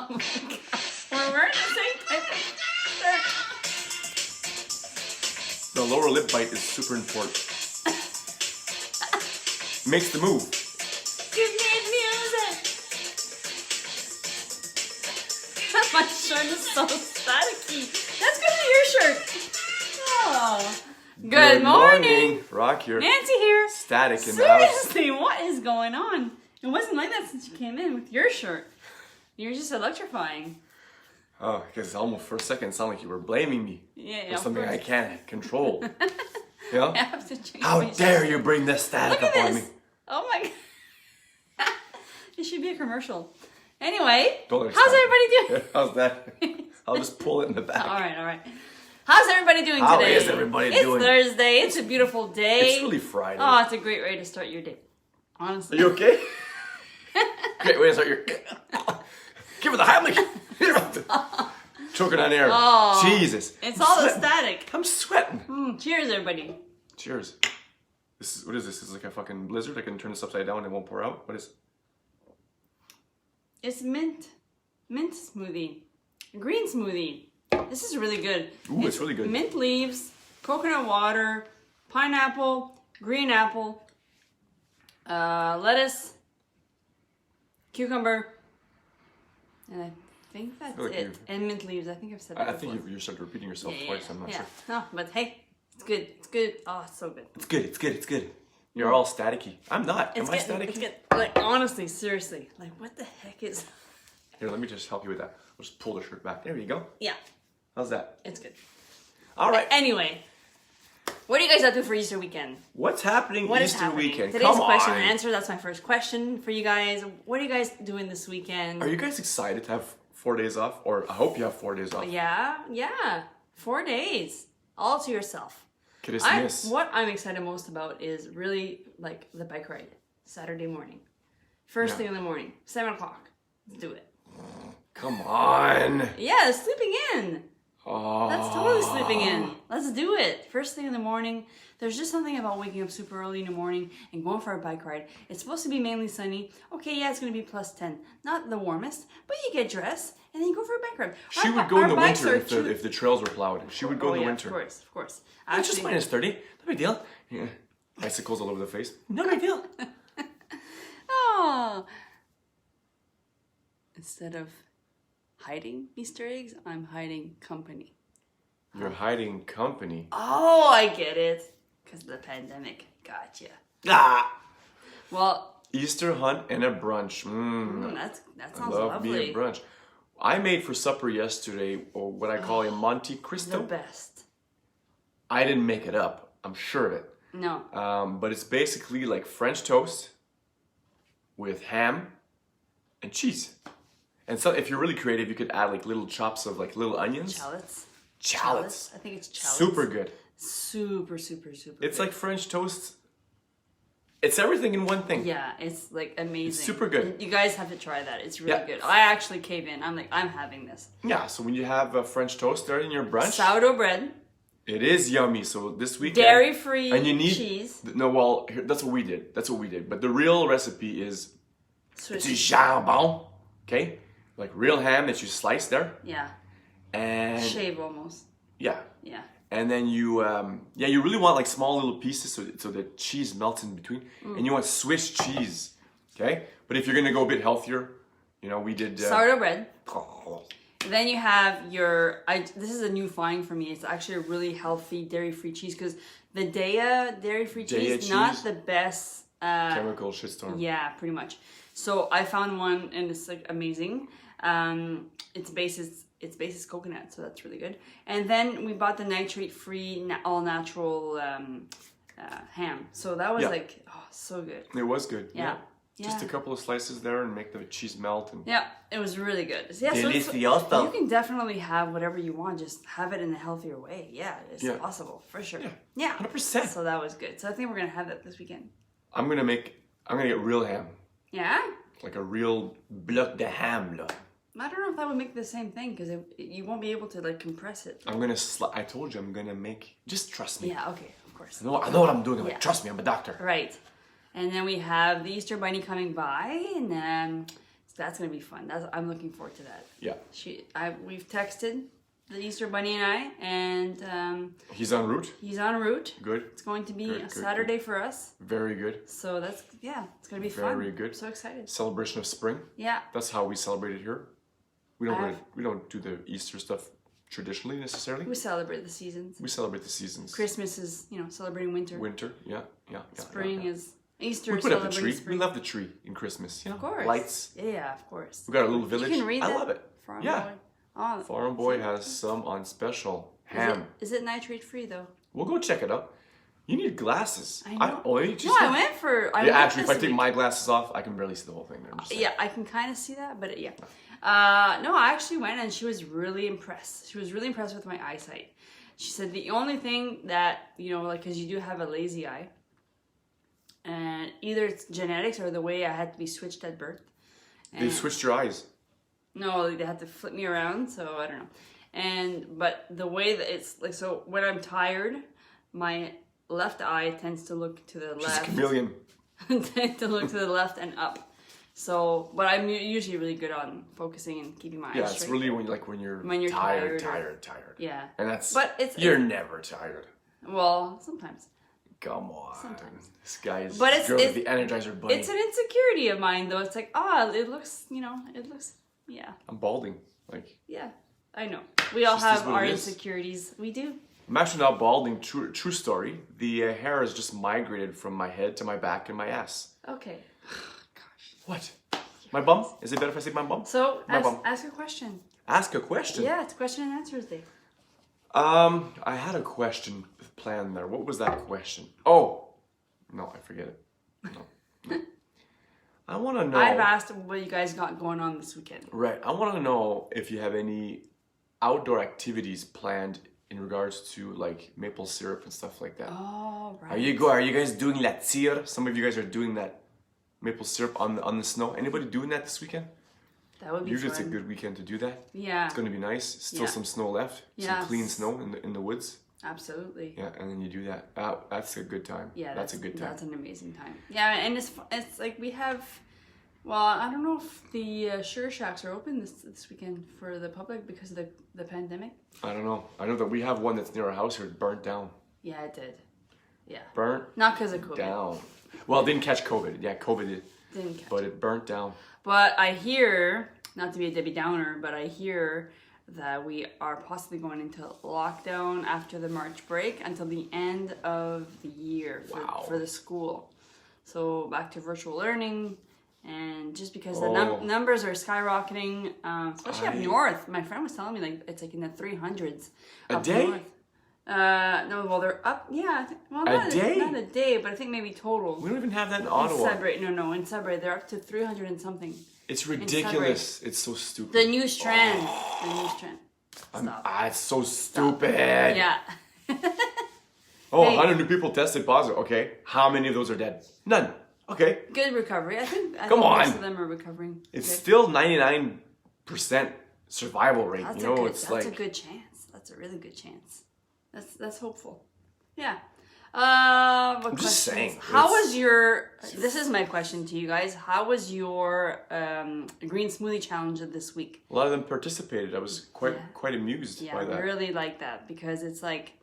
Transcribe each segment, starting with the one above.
Oh my god. We're wearing the same type of shirt. The lower lip bite is super important. Makes the move. Give me music. My shirt is so staticky. That's gonna be your shirt. Oh. Good morning. Rock here. Nancy here. Static in the house. Seriously, what is going on? It wasn't like that since you came in with your shirt. You're just electrifying. Oh, because almost for a second it sounded like you were blaming me Yeah, for of something course. I can't control. You know? I have to change How my dare shirt. you bring this static Look up at on me? this. Oh my god. It should be a commercial. Anyway, Don't let it how's stop. everybody doing? How's that? I'll just pull it in the back. All right. How's everybody doing How today? is everybody it's doing? Thursday. It's a beautiful day. It's really Friday. Oh, it's a great way to start your day. Honestly. Are you okay? Great way to start your... Give her the Heimlich. Choking on air. Oh, Jesus. It's I'm all the sweating. static. I'm sweating. Cheers, everybody. Cheers. What is this? This is like a fucking blizzard. I can turn this upside down and it won't pour out. What is? It's mint smoothie, green smoothie. This is really good. Ooh, it's really good. Mint leaves, coconut water, pineapple, green apple, lettuce, cucumber, and I think that's feel like it. you've- And mint leaves. I think I've said that I before. think you started repeating yourself twice. I'm not sure. No, but hey, it's good. It's good. Oh, it's so good. It's good. It's good. It's good. You're all staticky. I'm not. Am I It's staticky? good. Like honestly, seriously, like what the heck is? Here, let me just help you with that. I'll just pull the shirt back. There you go. Yeah, How's that? it's good. All right. Anyway, what are you guys up to for Easter weekend? What's happening What is Easter happening? weekend? Today's Come question on. and answer. That's my first question for you guys. What are you guys doing this weekend? Are you guys excited to have 4 days off? Or I hope you have 4 days off. Yeah. 4 days, all to yourself. Christmas. What I'm excited most about is really like the bike ride Saturday morning, first thing in the morning, 7:00. Let's do it. Come on. Yeah, sleeping in. Oh. That's totally sleeping in. Let's do it. First thing in the morning. There's just something about waking up super early in the morning and going for a bike ride. It's supposed to be mainly sunny. Okay, yeah, it's going to be plus 10. Not the warmest, but you get dressed and then you go for a bike ride. She would go in the winter if the trails were plowed. She would go in the winter. Of course. It's just minus 30. No big deal. Yeah. Icicles all over the face. No big deal. Oh. Instead of hiding Easter eggs, I'm hiding company. You're hiding company. Oh, I get it. Because of the pandemic. Gotcha. Ah! Well, Easter hunt and a brunch. that I sounds love me lovely. a brunch. I made for supper yesterday what I call a Monte The Cristo. best. I didn't make it up. I'm sure of it. No. But it's basically like French toast with ham and cheese. And so if you're really creative, you could add like little chops of like little onions. Shallots. I think it's shallots. Super good. Super It's good. like French toast. It's everything in one thing. Yeah, it's like amazing. super good. You guys have to try that. It's really Yeah. good. I actually cave in. I'm like, I'm having this. Yeah, so when you have a French toast there in your brunch, Sourdough bread, it is yummy. So this weekend, dairy-free and you need cheese. No, well, here, that's what we did. But the real recipe is Swiss du jambon, okay, like real ham that you slice there, Yeah. and Shave almost. yeah, Yeah. and then you you really want like small little pieces so the cheese melts in between, and you want Swiss cheese, okay. But if you're gonna go a bit healthier, we did Sourdough bread. Then you have your, this is a new find for me. It's actually a really healthy dairy-free cheese because the Daiya dairy-free cheese, cheese? not the best. chemical shitstorm. Yeah, pretty much. So I found one and it's like amazing. Its base is coconut, so that's really good. And then we bought the nitrate-free, all natural ham. So that was like, oh, so good. It was good. Yeah. Just a couple of slices there and make the cheese melt. And Yeah, it was really good. Yeah, so Delicioso. you can definitely have whatever you want, just have it in a healthier way. Yeah, it's possible, for sure. Yeah. 100%. So that was good. So I think we're going to have that this weekend. I'm gonna get real ham, Yeah? like a real bloc de ham. Là. I don't know if that would make the same thing because you won't be able to like compress it. I'm gonna. I told you I'm gonna make. Just trust me. Yeah, okay, of course. I know what I'm doing. I'm Yeah. like, trust me. I'm a doctor. Right. And then we have the Easter Bunny coming by and that's gonna be fun. I'm looking forward to that. Yeah. We've texted the Easter Bunny and He's en route. he's en route. Good. It's going to be Good, a good, Saturday for us. Very good. So it's gonna be fun. Very good. I'm so excited. Celebration of spring. Yeah. That's how we celebrate it here. We don't do the Easter stuff traditionally necessarily. We celebrate the seasons. We celebrate the seasons. Christmas is, celebrating winter. Winter, yeah. Spring is Easter. We put up the celebrating tree. spring. We love the tree in Christmas. Of course. Lights. Yeah, of course. We got a little village. You can read I that? love it. Farm Yeah. Boy. Oh, Farm Boy has some on special ham. Is it nitrate free though? We'll go check it out. You need glasses. I know. Only No, I went for. I went actually, if I this take week. my glasses off, I can barely see the whole thing. I'm just saying. Yeah, I can kind of see that, but yeah. No, I actually went and she was really impressed. She was really impressed with my eyesight. She said the only thing that, because you do have a lazy eye, and either it's genetics or the way I had to be switched at birth. They switched your eyes. No, they had to flip me around, so I don't know. But the way that it's like, so when I'm tired, my left eye tends to look to the She's a left. chameleon. Tends to look to the left and up. So, but I'm usually really good on focusing and keeping my eyes Yeah, straight. it's really when you're tired tired. Yeah. And that's. But you're never tired. Well, sometimes. Come on. Sometimes. This guy is But it's the Energizer Bunny. It's an insecurity of mine, though. It's like, it looks, yeah. I'm balding. Yeah, I know. We all just is have what our it is. insecurities. We do. I'm actually not balding. True story. The hair has just migrated from my head to my back and my ass. Okay. Gosh. What? My bum? Is it better if I say my bum? So, My bum. ask a question. Ask a question. Yeah, it's question and answers day. I had a question planned there. What was that question? Oh, no, I forget it. No. I want to know. I've asked what you guys got going on this weekend. Right. I want to know if you have any outdoor activities planned in regards to like maple syrup and stuff like that. Oh, right. Are you guys doing la tire? Some of you guys are doing that maple syrup on the snow. Anybody doing that this weekend? That would be Usually fun. it's a good weekend to do that. Yeah. It's going to be nice. Still Yeah. some snow left. Yes. Some clean snow in the woods. Absolutely. Yeah, and then you do that. That's a good time. Yeah, that's a good time. That's an amazing time. Yeah, and it's like we have. Well, I don't know if the Sure Shacks are open this weekend for the public because of the pandemic. I don't know. I know that we have one that's near our house here. It burnt down. Yeah, it did. Yeah. Burnt Not because of COVID. down. Well, it didn't catch COVID. Yeah, COVID did. Didn't catch. But it burnt down. But I hear, not to be a Debbie Downer, but I hear that we are possibly going into lockdown after the March break until the end of the year for the school. So back to virtual learning. And just because the numbers are skyrocketing, especially up north. My friend was telling me like it's like in the 300s. A day? North. No, well they're up. Yeah, well A day? not a day, but I think maybe total. We don't even have that in In Ottawa. Sudbury, in Sudbury they're up to 300 and something. It's ridiculous. It's so stupid. The new strand. The new strand. Stop. It's so stupid. Yeah. Oh, Hey. 100 new people tested positive. Okay. How many of those are dead? None. Okay. Good recovery. I think Come on. most of them are recovering. It's good. still 99% survival rate. That's It's a good chance. That's a really good chance. That's hopeful. Yeah. What I'm just questions? saying, How it's- was your? This is my question to you guys. How was your green smoothie challenge of this week? a lot of them participated. I was quite amused Yeah, by I that. really like that because it's like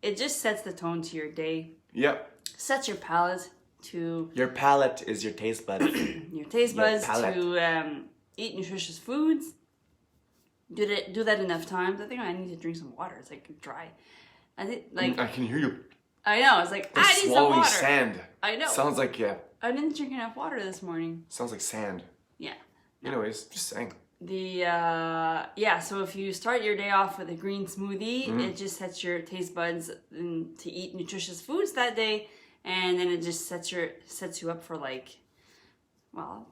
it just sets the tone to your day, Yep. sets your palate to Your palate is your taste bud. your taste Your buds palate. to eat nutritious foods. Do that enough times. I think I need to drink some water. It's like dry. I think I can hear you. I know. It's like You're I need some swallowing water. sand. I know. Sounds like I didn't drink enough water this morning. Sounds like sand. Yeah. Anyways, just saying. So if you start your day off with a green smoothie, Mm-hmm. it just sets your taste buds to eat nutritious foods that day, and then it just sets you up for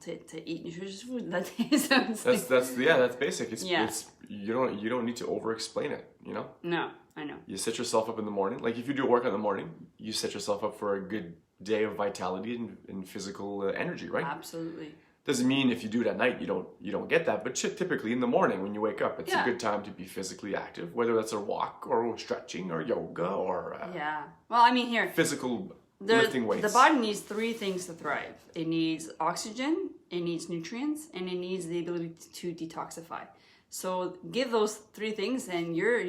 to eat nutritious food that day. So it's That's basic. Yeah. It's you don't need to over explain it, you know? no, I know. You set yourself up in the morning. Like if you do work in the morning, you set yourself up for a good day of vitality and physical energy, right? Absolutely. Doesn't mean if you do it at night you don't get that, but typically in the morning when you wake up, it's Yeah. a good time to be physically active, whether that's a walk or stretching or yoga or Yeah. Well, I mean, here physical lifting weights. the body needs three things to thrive. It needs oxygen, it needs nutrients, and it needs the ability to detoxify. So give those three things, and your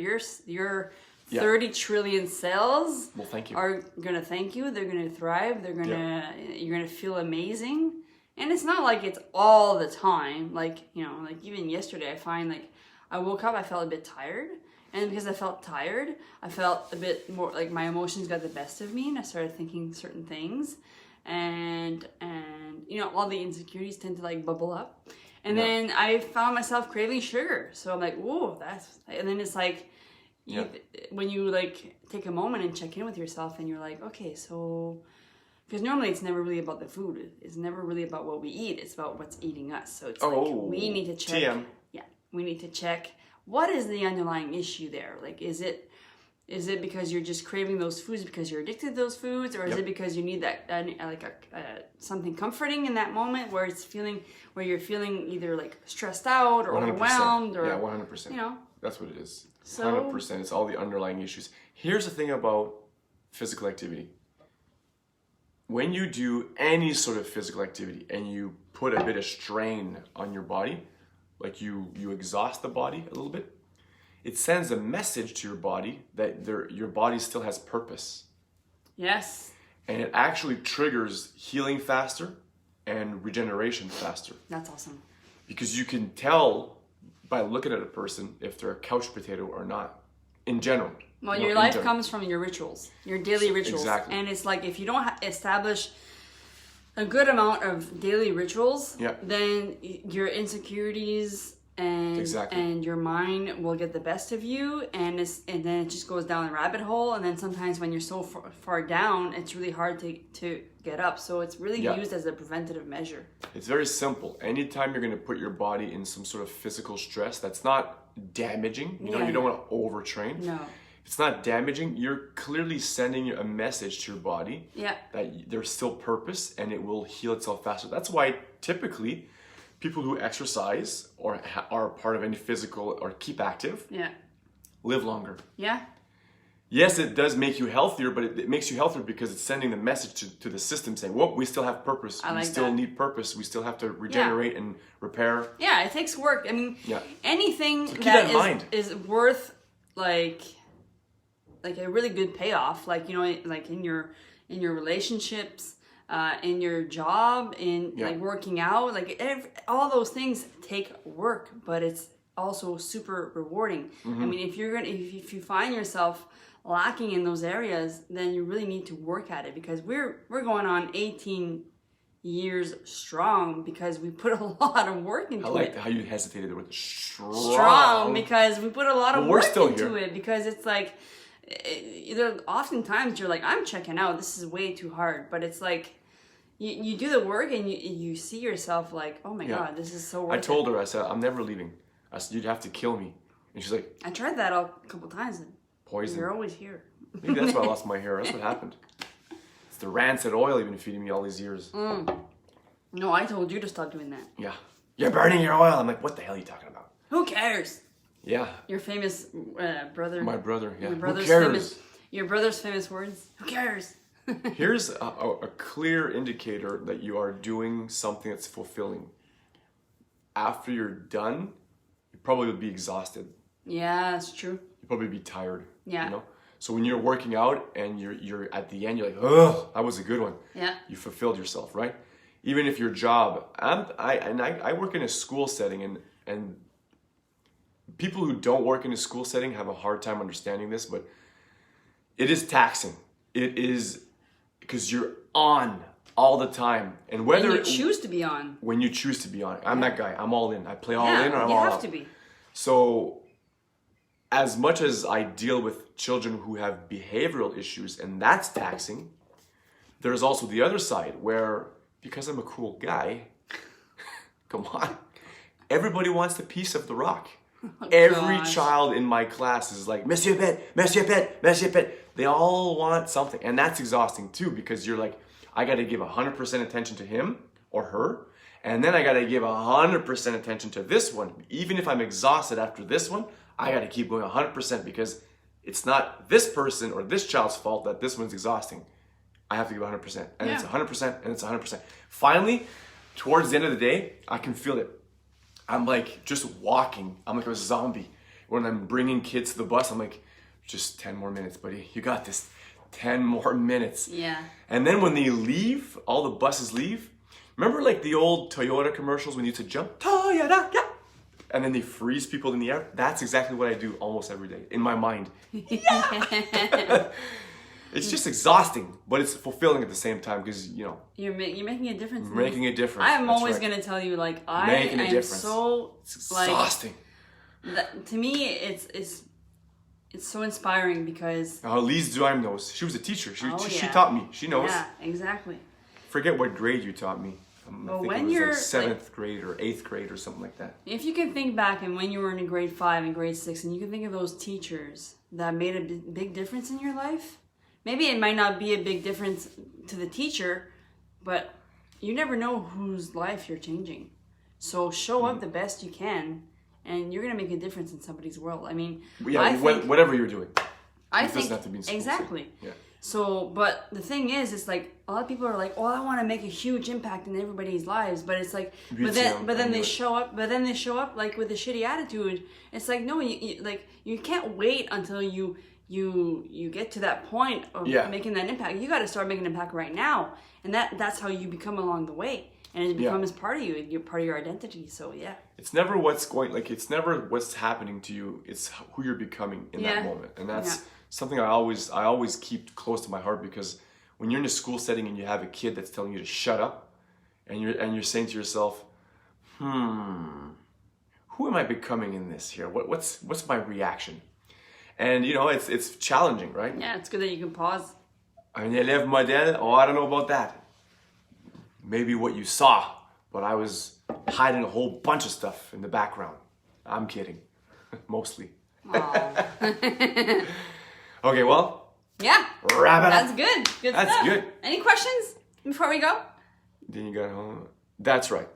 30 trillion cells Well, thank you. are gonna thank you. They're gonna thrive. You're gonna feel amazing. And it's not like it's all the time. Like, you know, like even yesterday, I find like I woke up, I felt a bit tired. And because I felt tired, I felt a bit more like my emotions got the best of me, and I started thinking certain things. And you know, all the insecurities tend to like bubble up. And then I found myself craving sugar. So I'm like, whoa, and then it's like, when you like take a moment and check in with yourself, and you're like, okay, so, because normally it's never really about the food. It's never really about what we eat. It's about what's eating us. So it's like, we need to check. TM. Yeah, we need to check what is the underlying issue there. Like, is it because you're just craving those foods because you're addicted to those foods, or is it because you need that something comforting in that moment where you're feeling either like stressed out or 100%. overwhelmed, or 100%. you know. That's what it is. So 100%. It's all the underlying issues. Here's the thing about physical activity. When you do any sort of physical activity and you put a bit of strain on your body, like you exhaust the body a little bit, it sends a message to your body that your body still has purpose. Yes. And it actually triggers healing faster and regeneration faster. That's awesome. Because you can tell by looking at a person if they're a couch potato or not, in general. Well, your life comes from your rituals, your daily rituals. Exactly. And it's like, if you don't establish a good amount of daily rituals, then your insecurities and your mind will get the best of you, and then it just goes down a rabbit hole. And then sometimes when you're so far down, it's really hard to get up. So it's really used as a preventative measure. It's very simple. Anytime you're going to put your body in some sort of physical stress that's not damaging, you don't want to overtrain. No. It's not damaging. You're clearly sending a message to your body that there's still purpose, and it will heal itself faster. That's why typically people who exercise or are part of any physical or keep active live longer. Yeah. Yes, it does make you healthier, but it makes you healthier because it's sending the message to the system saying, well, we still have purpose. We still need purpose. We still have to regenerate and repair. Yeah, it takes work. I mean, anything so keep that in mind. Is worth like a really good payoff, like, you know, like in your relationships, in your job, in like working out, like all those things take work, but it's also super rewarding. I mean, if you find yourself lacking in those areas, then you really need to work at it, because we're going on 18 years strong because we put a lot of work into it. I like how you hesitated with strong, because we put a lot of work into here. It, because it's like, oftentimes you're like, I'm checking out, this is way too hard, but it's like you do the work and you see yourself like, oh my god, this is so worth it. I told her, I said, I'm never leaving. I said, you'd have to kill me. And she's like, I tried that a couple times and poison. You're always here. Maybe that's why I lost my hair. That's what happened. It's the rancid oil you've been feeding me all these years. No, I told you to stop doing that. Yeah. You're burning your oil. I'm like, what the hell are you talking about? Who cares? Yeah. Your famous brother. My brother, yeah. Who cares? Your brother's famous words. Who cares? Here's a clear indicator that you are doing something that's fulfilling. After you're done, you probably will be exhausted. Yeah, that's true. You'll probably be tired. Yeah. You know? So when you're working out and you're at the end, you're like, oh, that was a good one. Yeah. You fulfilled yourself, right? Even if your job, I work in a school setting, and people who don't work in a school setting have a hard time understanding this, but it is taxing. It is because you're on all the time, and whether you choose to be on. When you choose to be on, I'm that guy. I'm all in. I play all in, or I'm all out. You have to be. So, as much as I deal with children who have behavioral issues, and that's taxing, there's also the other side where, because I'm a cool guy, come on, everybody wants the piece of the rock. Oh, every child in my class is like, Monsieur Pet, Monsieur Pet, Monsieur Pet. They all want something, and that's exhausting too, because you're like, I got to give 100% attention to him or her, and then I got to give 100% attention to this one. Even if I'm exhausted after this one, I got to keep going 100% because it's not this person or this child's fault that this one's exhausting. I have to give 100%, and it's 100%, and it's 100%. Finally, towards the end of the day, I can feel it. I'm like just walking. I'm like a zombie. When I'm bringing kids to the bus, I'm like, just 10 more minutes, buddy. You got this. 10 more minutes. Yeah. And then when they leave, all the buses leave. Remember like the old Toyota commercials when you used to jump? Toyota, yeah. And then they freeze people in the air? That's exactly what I do almost every day in my mind. Yeah. It's just exhausting, but it's fulfilling at the same time because, you know. You're making a difference. Making a difference. I'm That's always right. going to tell you, like, I Making a am difference. so, It's like, exhausting. to me, it's so inspiring because... Lise Duheim knows. She was a teacher. She yeah. taught me. She knows. Yeah, exactly. Forget what grade you taught me. But I think when it was you're, like 7th grade or 8th grade or something like that. If you can think back and when you were in grade 5 and grade 6 and you can think of those teachers that made a big difference in your life, maybe it might not be a big difference to the teacher, but you never know whose life you're changing. So show up the best you can and you're going to make a difference in somebody's world. I mean, Yeah, whatever you're doing. I It think doesn't have to be in school. exactly. Yeah. So, but the thing is, it's like a lot of people are like, "Oh, I want to make a huge impact in everybody's lives," but it's like, but then they show up like with a shitty attitude. It's like, no, you can't wait until you get to that point of making that impact. You got to start making an impact right now, and that's how you become along the way, and it becomes part of you. You're part of your identity. So yeah. It's never it's never what's happening to you. It's who you're becoming in that moment, and that's something I always keep close to my heart because when you're in a school setting and you have a kid that's telling you to shut up, and you're saying to yourself, who am I becoming in this here? What's my reaction? And you know, it's challenging, right? Yeah, it's good that you can pause. Un élève modèle, I don't know about that. Maybe what you saw, but I was hiding a whole bunch of stuff in the background. I'm kidding, mostly. Okay, well. Yeah. Wrap it up. That's good. Good That's stuff. good. Any questions before we go? Then you got home. That's right.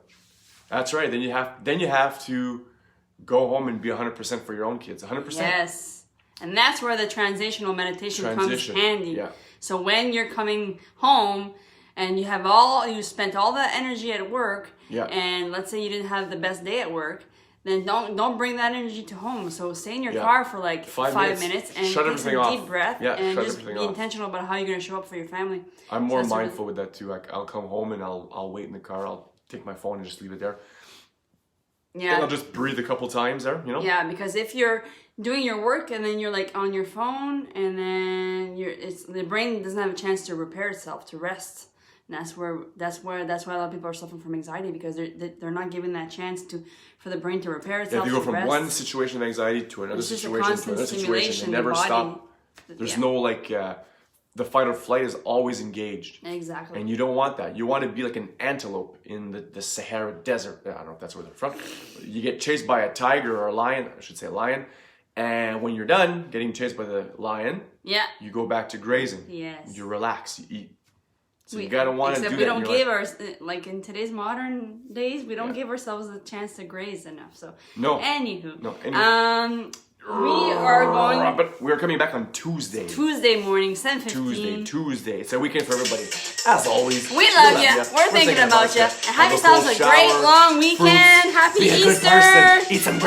That's right. Then you have to go home and be 100% for your own kids. 100%. Yes. And that's where the transitional meditation comes handy. Yeah. So when you're coming home and you spent all the energy at work, and let's say you didn't have the best day at work, then don't bring that energy to home. So stay in your car for like 5 minutes and take some deep breath and just be intentional about how you're going to show up for your family. I'm more mindful with that too. Like I'll come home and I'll wait in the car. I'll take my phone and just leave it there. Yeah. And I'll just breathe a couple times there, you know? Yeah, because if you're doing your work and then you're like on your phone and then the brain doesn't have a chance to repair itself, to rest. And that's why a lot of people are suffering from anxiety because they're not given that chance for the brain to repair itself. If you go from one situation of anxiety to another situation to another situation, they never stop. There's no the fight or flight is always engaged. Exactly. And you don't want that. You want to be like an antelope in the Sahara Desert. I don't know if that's where they're from. You get chased by a tiger or a lion, I should say a lion. And when you're done getting chased by the lion, you go back to grazing. Yes. You relax, you eat. So you gotta want to do that. Except we don't give like in today's modern days, we don't give ourselves a chance to graze enough. So anywho. We are going. But we're coming back on Tuesday. Tuesday morning, 7:15. Tuesday. It's a weekend for everybody. As always. We love you. We're thinking about you. And have yourselves a great long weekend. Happy Easter. Eat some